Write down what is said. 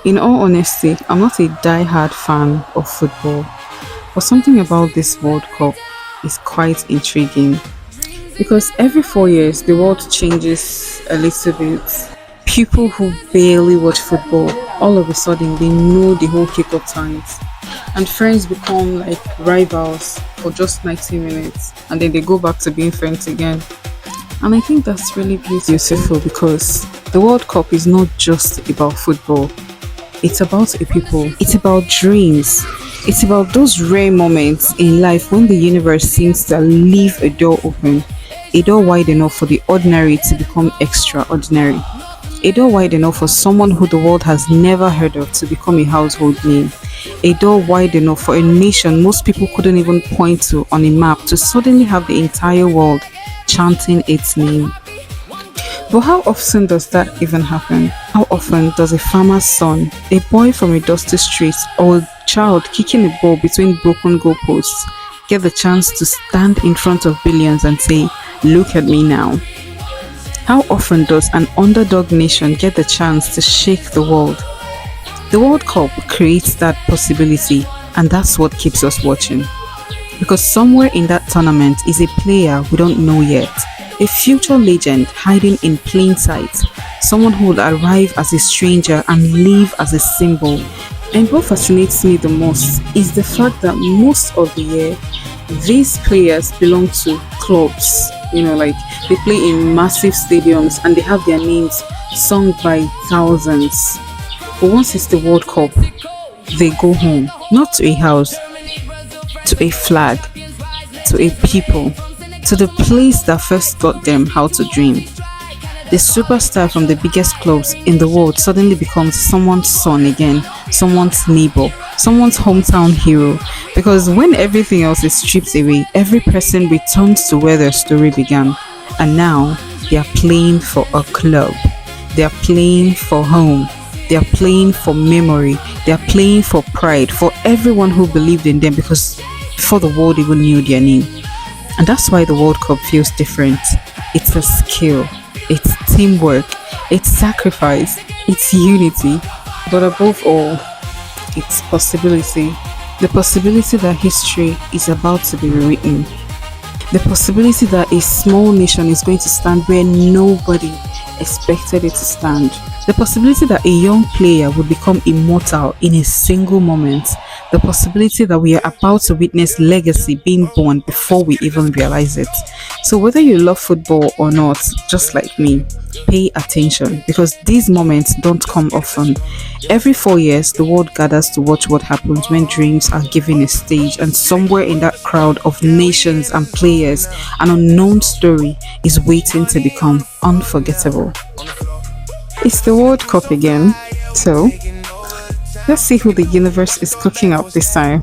In all honesty, I'm not a die-hard fan of football, but something about this World Cup is quite intriguing because every 4 years the world changes a little bit. People who barely watch football, all of a sudden they know the whole kick-off times, and friends become like rivals for just 90 minutes, and then they go back to being friends again. And I think that's really beautiful because the World Cup is not just about football. It's about a people. It's about dreams. It's about those rare moments in life when the universe seems to leave a door open, a door wide enough for the ordinary to become extraordinary, a door wide enough for someone who the world has never heard of to become a household name, a door wide enough for a nation most people couldn't even point to on a map to suddenly have the entire world chanting its name. But how often does that even happen? How often does a farmer's son, a boy from a dusty street, or a child kicking a ball between broken goalposts get the chance to stand in front of billions and say, "Look at me now"? How often does an underdog nation get the chance to shake the world? The World Cup creates that possibility, and that's what keeps us watching. Because somewhere in that tournament is a player we don't know yet, a future legend hiding in plain sight, someone who will arrive as a stranger and leave as a symbol. And what fascinates me the most is the fact that most of the year, these players belong to clubs. Like they play in massive stadiums and they have their names sung by thousands. But once it's the World Cup, they go home, not to a house, to a flag, to a people, to the place that first taught them how to dream. The superstar from the biggest clubs in the world suddenly becomes someone's son again, someone's neighbor, someone's hometown hero. Because when everything else is stripped away, every person returns to where their story began. And now they are playing for a club. They are playing for home. They are playing for memory. They are playing for pride, for everyone who believed in them because before the world even knew their name. And that's why the World Cup feels different. It's a skill, it's teamwork, it's sacrifice, it's unity, but above all, it's possibility. The possibility that history is about to be rewritten. The possibility that a small nation is going to stand where nobody expected it to stand. The possibility that a young player will become immortal in a single moment. The possibility that we are about to witness legacy being born before we even realize it. So whether you love football or not, just like me, pay attention because these moments don't come often. Every 4 years, the world gathers to watch what happens when dreams are given a stage, and somewhere in that crowd of nations and players, an unknown story is waiting to become unforgettable. It's the World Cup again, so let's see who the universe is cooking up this time.